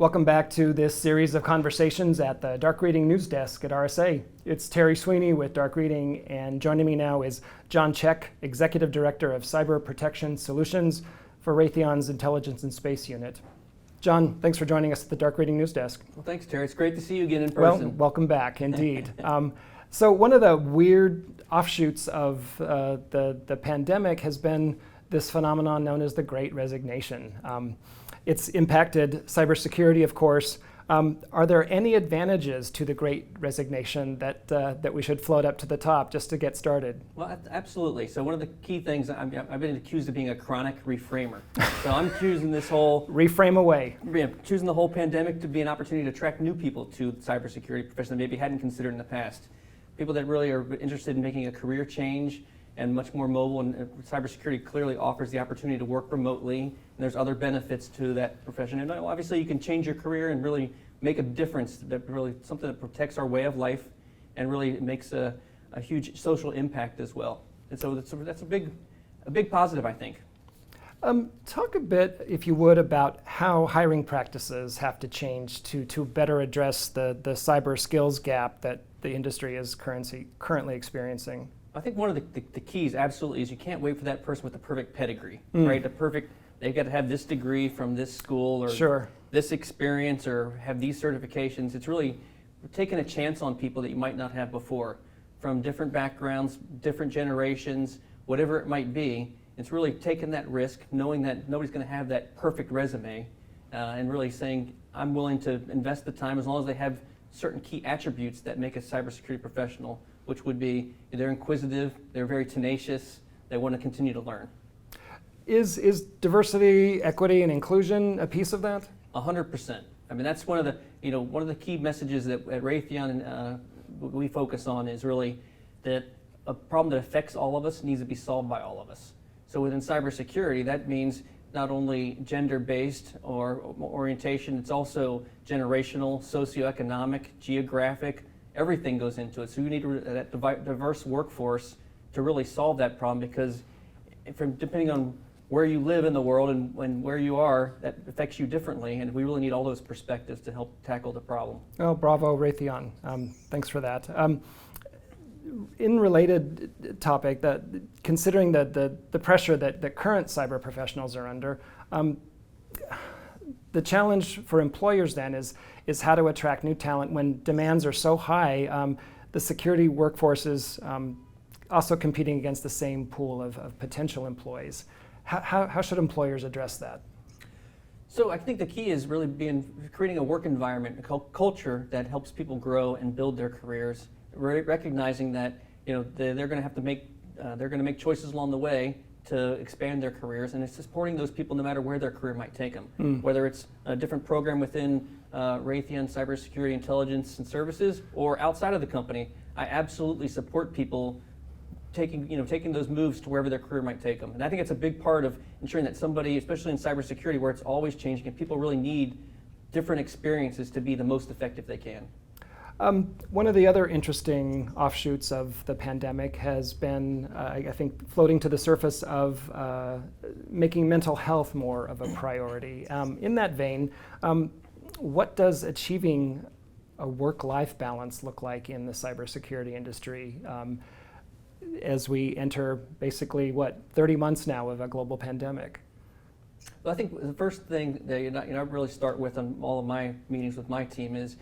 Welcome back to this series of conversations at the Dark Reading News Desk at RSA. It's Terry Sweeney with Dark Reading, and joining me now is Jon Check, Executive Director of Cyber Protection Solutions for Raytheon's Intelligence and Space Unit. Jon, thanks for joining us at the Dark Reading News Desk. Well, thanks, Terry. It's great to see you again in person. Well, welcome back, indeed. So one of the weird offshoots of the pandemic has been this phenomenon known as the Great Resignation. It's impacted cybersecurity, of course. Are there any advantages to the Great Resignation that we should float up to the top just to get started? Well, absolutely. So one of the key things, I've been accused of being a chronic reframer. So I'm choosing this whole... Reframe away. Choosing the whole pandemic to be an opportunity to attract new people to cybersecurity professions that maybe hadn't considered in the past. People that really are interested in making a career change and much more mobile, and cybersecurity clearly offers the opportunity to work remotely, and there's other benefits to that profession. And obviously you can change your career and really make a difference, that really something that protects our way of life and really makes a huge social impact as well. And so that's a big positive, I think. Talk a bit, if you would, about how hiring practices have to change to better address the cyber skills gap that the industry is currently experiencing. I think one of the keys absolutely is you can't wait for that person with the perfect pedigree, right? They've got to have this degree from this school or this experience or have these certifications. It's really taking a chance on people that you might not have before, from different backgrounds, different generations, whatever it might be. It's really taking that risk, knowing that nobody's going to have that perfect resume, and really saying, I'm willing to invest the time as long as they have certain key attributes that make a cybersecurity professional, which would be they're inquisitive, they're very tenacious, they want to continue to learn. Is diversity, equity, and inclusion a piece of that? 100%. I mean, that's one of the key messages that at Raytheon we focus on is really that a problem that affects all of us needs to be solved by all of us. So within cybersecurity, that means not only gender-based or orientation, it's also generational, socioeconomic, geographic. Everything goes into it. So you need that diverse workforce to really solve that problem, because depending on where you live in the world and where you are, that affects you differently, and we really need all those perspectives to help tackle the problem. Oh, bravo, Raytheon. Thanks for that. In related topic, considering the pressure that current cyber professionals are under, the challenge for employers then is how to attract new talent when demands are so high. The security workforce is also competing against the same pool of potential employees. How should employers address that? So I think the key is really creating a work environment, a culture that helps people grow and build their careers, recognizing that they're going to have to make choices along the way to expand their careers, and it's supporting those people no matter where their career might take them. Whether it's a different program within Raytheon Cybersecurity Intelligence and Services or outside of the company, I absolutely support people taking those moves to wherever their career might take them. And I think it's a big part of ensuring that somebody, especially in cybersecurity where it's always changing and people really need different experiences to be the most effective they can. One of the other interesting offshoots of the pandemic has been, I think, floating to the surface of making mental health more of a priority. In that vein, what does achieving a work-life balance look like in the cybersecurity industry as we enter basically, 30 months now of a global pandemic? Well, I think the first thing that I really start with on all of my meetings with my team is,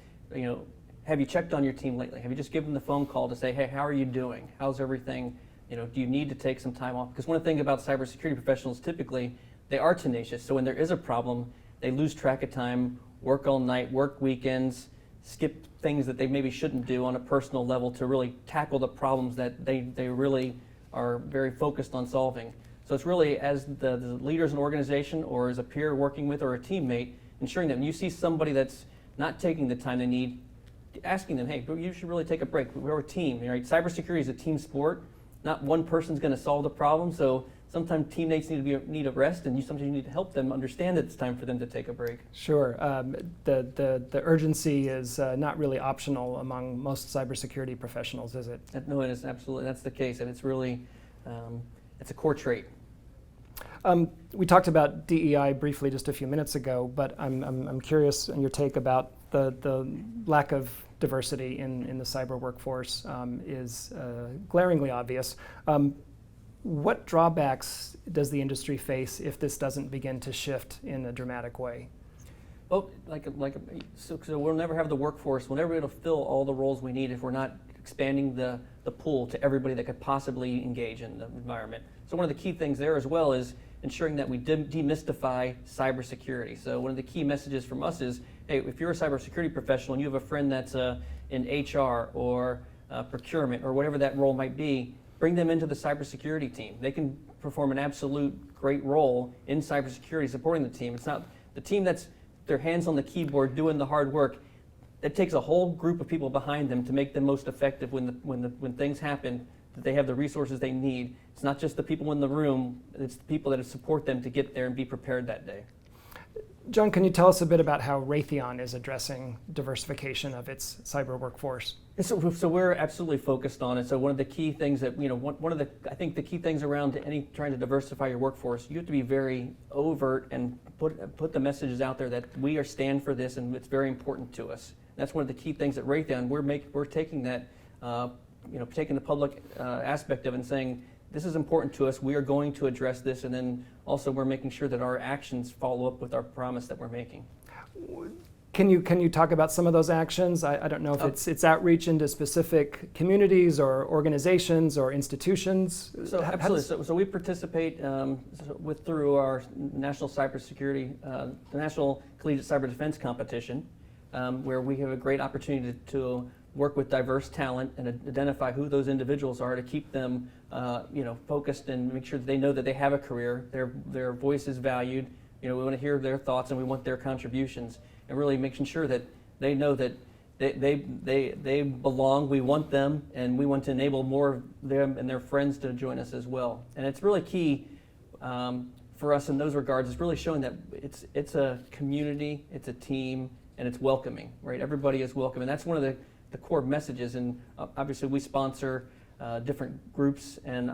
have you checked on your team lately? Have you just given them the phone call to say, hey, how are you doing? How's everything? Do you need to take some time off? Because one thing about cybersecurity professionals, typically, they are tenacious. So when there is a problem, they lose track of time, work all night, work weekends, skip things that they maybe shouldn't do on a personal level to really tackle the problems that they really are very focused on solving. So it's really, as the leader as an organization or as a peer working with or a teammate, ensuring that when you see somebody that's not taking the time they need, asking them, hey, you should really take a break. We're a team, right? Cybersecurity is a team sport. Not one person's going to solve the problem, so sometimes teammates need a rest, and sometimes you need to help them understand that it's time for them to take a break. Sure. The urgency is not really optional among most cybersecurity professionals, is it? No, it is absolutely. That's the case, and it's really it's a core trait. We talked about DEI briefly just a few minutes ago, but I'm curious on your take about the lack of diversity in the cyber workforce is glaringly obvious. What drawbacks does the industry face if this doesn't begin to shift in a dramatic way? Well, so we'll never have the workforce. We'll never be able to fill all the roles we need if we're not expanding the pool to everybody that could possibly engage in the environment. So one of the key things there as well is ensuring that we demystify cybersecurity. So one of the key messages from us is, hey, if you're a cybersecurity professional and you have a friend that's in HR or procurement or whatever that role might be, bring them into the cybersecurity team. They can perform an absolute great role in cybersecurity supporting the team. It's not the team that's their hands on the keyboard doing the hard work. It takes a whole group of people behind them to make them most effective when things happen, that they have the resources they need. It's not just the people in the room, it's the people that support them to get there and be prepared that day. Jon, can you tell us a bit about how Raytheon is addressing diversification of its cyber workforce? So we're absolutely focused on it. So one of the key things that, I think the key things around trying to diversify your workforce, you have to be very overt and put the messages out there that we stand for this and it's very important to us. That's one of the key things at Raytheon. We're taking that, taking the public aspect of it and saying, this is important to us, we are going to address this, and then also we're making sure that our actions follow up with our promise that we're making. Can you talk about some of those actions? I don't know if it's outreach into specific communities or organizations or institutions. So absolutely. So we participate through our national cybersecurity, the National Collegiate Cyber Defense Competition, where we have a great opportunity to work with diverse talent and identify who those individuals are to keep them focused and make sure that they know that they have a career, their voice is valued. We want to hear their thoughts and we want their contributions, and really making sure that they know that they belong, we want them, and we want to enable more of them and their friends to join us as well. And it's really key for us in those regards, is really showing that it's a community, it's a team, and it's welcoming, right? Everybody is welcome, and that's one of the core messages. And obviously we sponsor different groups and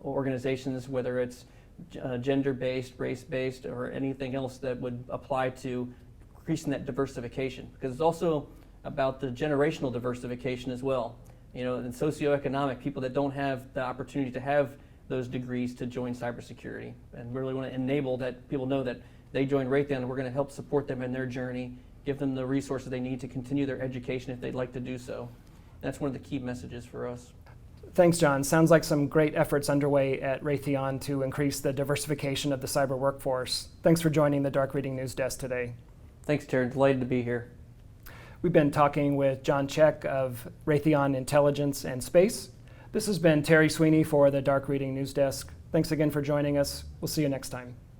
organizations, whether it's gender-based, race-based, or anything else that would apply to increasing that diversification. Because it's also about the generational diversification as well. And socioeconomic, people that don't have the opportunity to have those degrees to join cybersecurity. And really want to enable that people know that they join Raytheon and we're going to help support them in their journey, give them the resources they need to continue their education if they'd like to do so. That's one of the key messages for us. Thanks, Jon. Sounds like some great efforts underway at Raytheon to increase the diversification of the cyber workforce. Thanks for joining the Dark Reading News Desk today. Thanks, Terry. Delighted to be here. We've been talking with Jon Check of Raytheon Intelligence and Space. This has been Terry Sweeney for the Dark Reading News Desk. Thanks again for joining us. We'll see you next time.